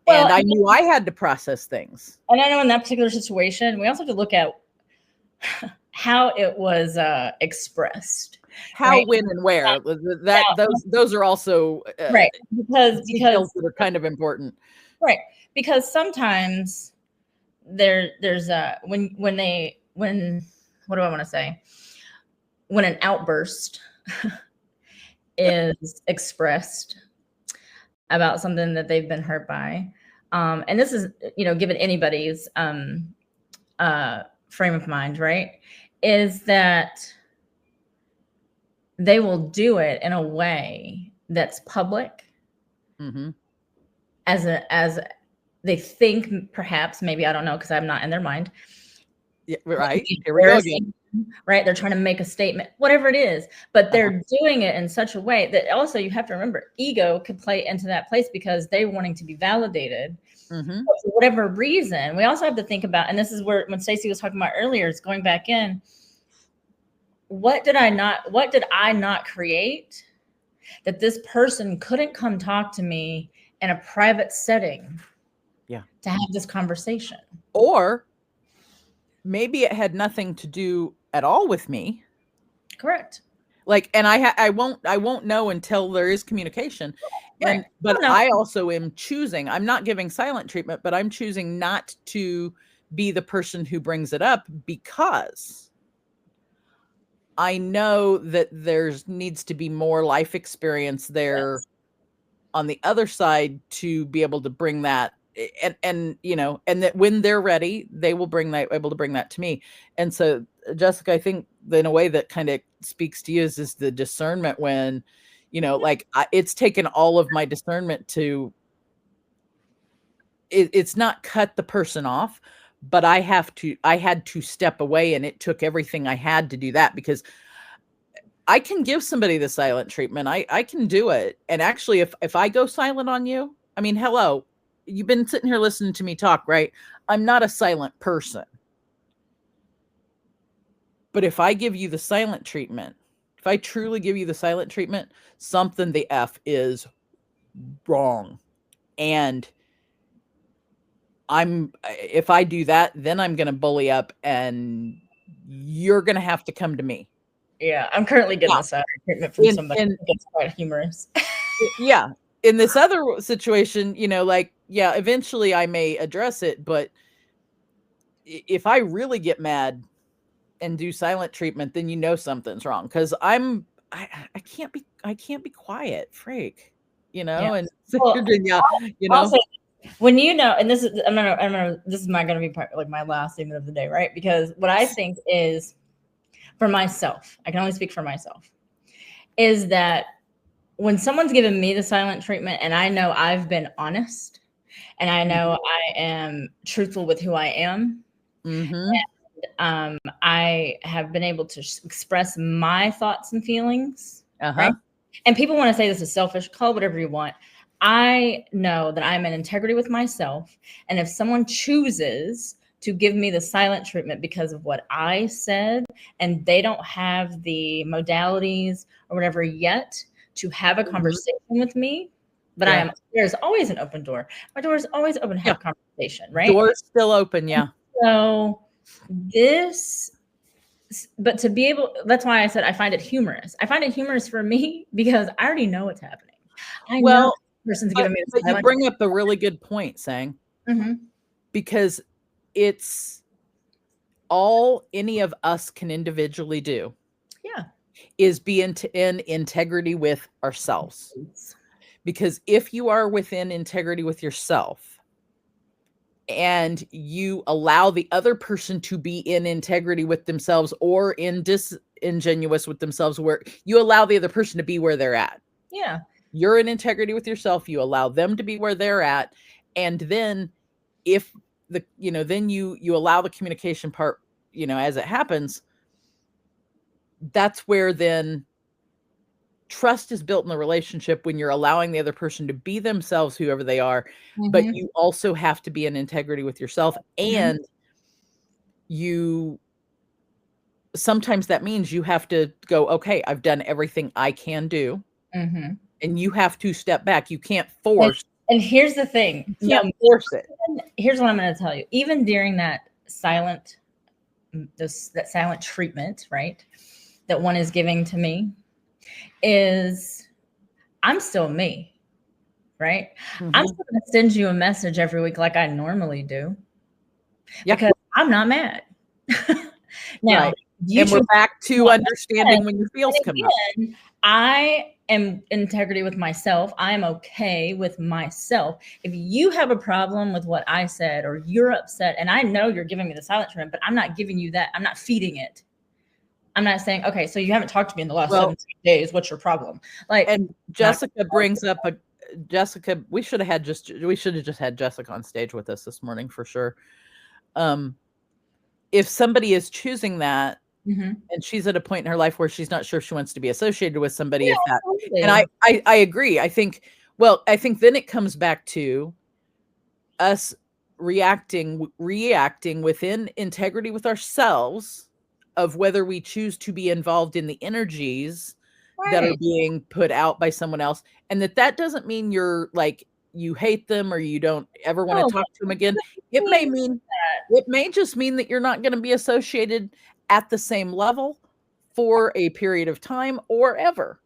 Well, and I knew I had to process things. And I know in that particular situation, we also have to look at how it was expressed. How, right? when, and where. Those are also right, because details that are kind of important. Right, because sometimes there's when what do I want to say? When an outburst is expressed about something that they've been hurt by, and this is given anybody's frame of mind, right? Is that they will do it in a way that's public, as they think, perhaps, maybe, I don't know, because I'm not in their mind. Yeah, right. Here we go again. Right, they're trying to make a statement, whatever it is, but they're doing it in such a way that also you have to remember ego could play into that place because they're wanting to be validated. For whatever reason. We also have to think about, and this is where when Stacy was talking about earlier, it's going back in. What did I not create that this person couldn't come talk to me in a private setting? Yeah. To have this conversation. Or maybe it had nothing to do at all with me. Correct. Like, and I won't know until there is communication. Right. But I also am choosing, I'm not giving silent treatment, but I'm choosing not to be the person who brings it up because I know that needs to be more life experience there on the other side to be able to bring that. And that when they're ready, they will able to bring that to me. And so, Jessica, I think in a way that kind of speaks to you is the discernment when, it's taken all of my discernment to, it's not cut the person off, but I had to step away, and it took everything I had to do that, because I can give somebody the silent treatment. I can do it. And actually, if I go silent on you, I mean, hello, you've been sitting here listening to me talk, right? I'm not a silent person. But if I give you the silent treatment, if I truly give you the silent treatment, something the F is wrong. And if I do that, then I'm going to bully up and you're going to have to come to me. Yeah, I'm currently getting a silent treatment from somebody. It's quite humorous. Yeah. In this other situation, eventually I may address it, but if I really get mad and do silent treatment, then something's wrong, because I can't be quiet, freak, and Also, when and this is this is not going to be part, like, my last statement of the day, right? Because what I think is, for myself, I can only speak for myself, is that when someone's given me the silent treatment and I know I've been honest and I know I am truthful with who I am, and I have been able to express my thoughts and feelings, right? And people want to say this is selfish, call it whatever you want. I know that I'm in integrity with myself, and if someone chooses to give me the silent treatment because of what I said, and they don't have the modalities or whatever yet to have a conversation with me. But there's always an open door. My door is always open to have conversation, right? Door's still open, yeah. So but to be able, that's why I said I find it humorous. I find it humorous for me because I already know what's happening. I know the person's giving me but you bring up a really good point, Sang. Because it's all any of us can individually do. Yeah. Is be in integrity with ourselves. Because if you are within integrity with yourself and you allow the other person to be in integrity with themselves or disingenuous with themselves, where you allow the other person to be where they're at. Yeah. You're in integrity with yourself. You allow them to be where they're at. And then if then you allow the communication part, as it happens, that's where then trust is built in the relationship, when you're allowing the other person to be themselves, whoever they are, but you also have to be in integrity with yourself. And sometimes that means you have to go, okay, I've done everything I can do. And you have to step back. You can't force. And here's the thing. You can't force it. Here's what I'm going to tell you. Even during that silent treatment, right, that one is giving to me, is I'm still me, right? I'm still going to send you a message every week like I normally do. Because I'm not mad. Now, and we're back to understanding when your feels come up. I am in integrity with myself. I am okay with myself. If you have a problem with what I said, or you're upset, and I know you're giving me the silent treatment, but I'm not giving you that. I'm not feeding it. I'm not saying, okay, so you haven't talked to me in the last 17 days. What's your problem? And Jessica brings up Jessica. We should have just had Jessica on stage with us this morning for sure. If somebody is choosing that, and she's at a point in her life where she's not sure if she wants to be associated with somebody, and I agree. I think then it comes back to us reacting within integrity with ourselves, of whether we choose to be involved in the energies that are being put out by someone else. And that doesn't mean you're like, you hate them or you don't ever want to talk to them again. It may just mean that you're not going to be associated at the same level for a period of time or ever,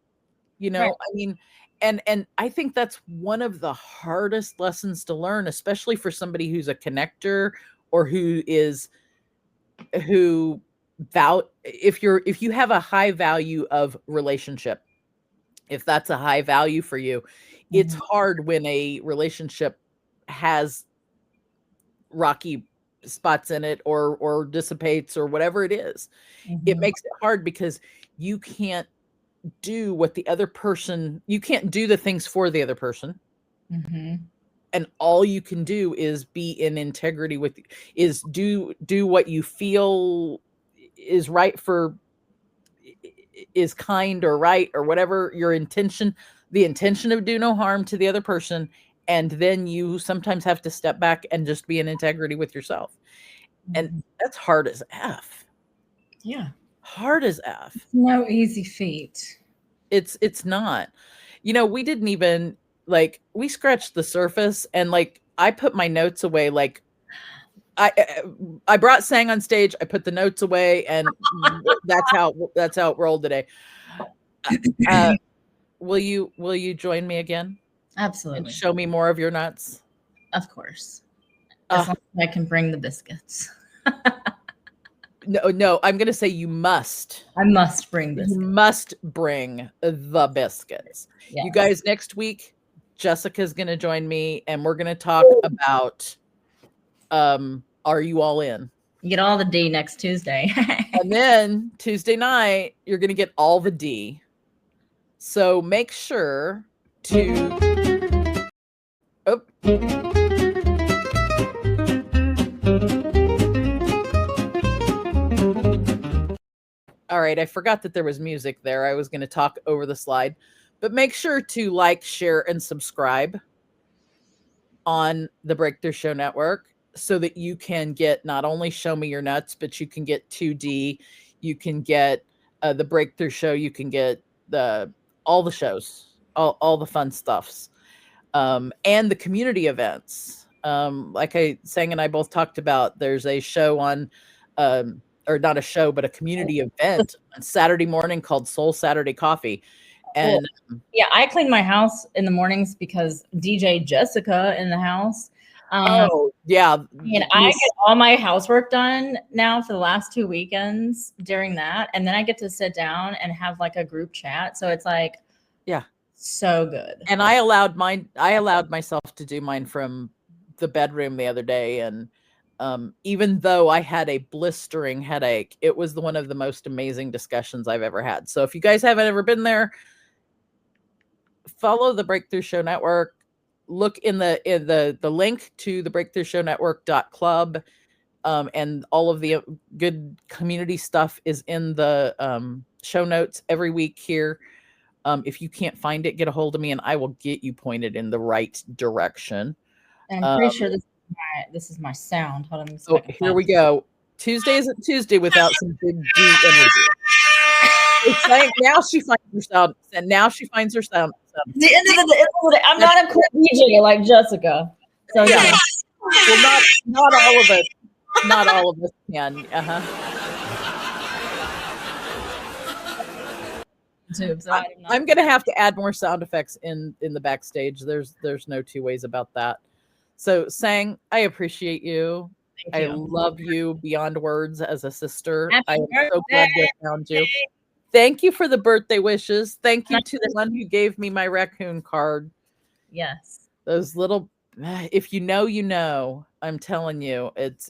I mean, and I think that's one of the hardest lessons to learn, especially for somebody who's a connector, or if you have a high value of relationship, if that's a high value for you, it's hard when a relationship has rocky spots in it, or dissipates, or whatever it is. It makes it hard because you can't do what the other person, you can't do the things for the other person. And all you can do is be in integrity is do what you feel is right is kind or right, or whatever your intention, the intention of do no harm to the other person. And then you sometimes have to step back and just be in integrity with yourself. And that's hard as F. Yeah. Hard as F. No easy feat. It's not. We didn't even, we scratched the surface, and I put my notes away. I brought Sang on stage, I put the notes away, and that's how it rolled today. Will you join me again? Absolutely. And show me more of your nuts? Of course. As long as I can bring the biscuits. No, I'm going to say you must. I must bring biscuits. You must bring the biscuits. Yes. You guys, next week, Jessica's going to join me, and we're going to talk about, are you all in? You get all the D next Tuesday. And then Tuesday night, you're going to get all the D. So make sure to... Oh. All right, I forgot that there was music there. I was going to talk over the slide. But make sure to like, share, and subscribe on the Breakthrough Show Network. so that you can get not only Show Me Your Nuts, but you can get 2D, you can get the Breakthrough Show, you can get all the shows, all the fun stuffs, and the community events. Like Sang and I both talked about, there's a show on, or not a show, but a community event on Saturday morning called Soul Saturday Coffee. And yeah, I clean my house in the mornings because DJ Jessica in the house. Yeah. And I get all my housework done now for the last 2 weekends during that. And then I get to sit down and have like a group chat. So it's like, yeah, so good. And I allowed myself to do mine from the bedroom the other day. And even though I had a blistering headache, it was one of the most amazing discussions I've ever had. So if you guys haven't ever been there, follow the Breakthrough Show Network. Look in the link to the Breakthrough Show Network.club, and all of the good community stuff is in the show notes every week here. If you can't find it, get a hold of me and I will get you pointed in the right direction. And I'm pretty sure this is my sound. Hold on. So here we go. Tuesday isn't Tuesday without some big D energy. It's like now she finds her sound, and now she finds her sound. The end of the day, I'm not a quick DJ like Jessica. So yeah. Well, not all of us. Not all of us can. I'm gonna have to add more sound effects in the backstage. There's no two ways about that. So Sang, I appreciate you. I love you beyond words as a sister. I'm so glad I found you. Thank you for the birthday wishes. Thank you to the one who gave me my raccoon card. Yes. Those little, if you know, you know. I'm telling you, it's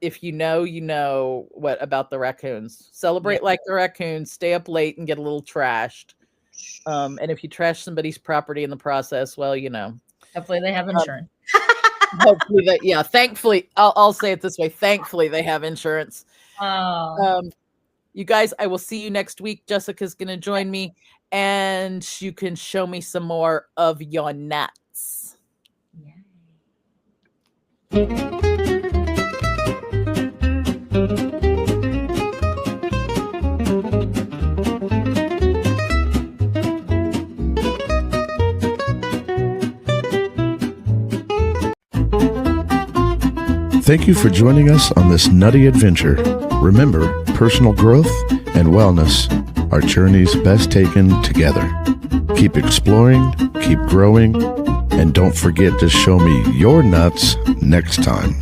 if you know what about the raccoons. Celebrate like the raccoons, stay up late and get a little trashed. And if you trash somebody's property in the process, well, hopefully they have insurance. Hopefully thankfully, I'll say it this way. Thankfully they have insurance. You guys, I will see you next week. Jessica's going to join me and you can show me some more of your nuts. Thank you for joining us on this nutty adventure. Remember, personal growth and wellness are journeys best taken together. Keep exploring, keep growing, and don't forget to show me your nuts next time.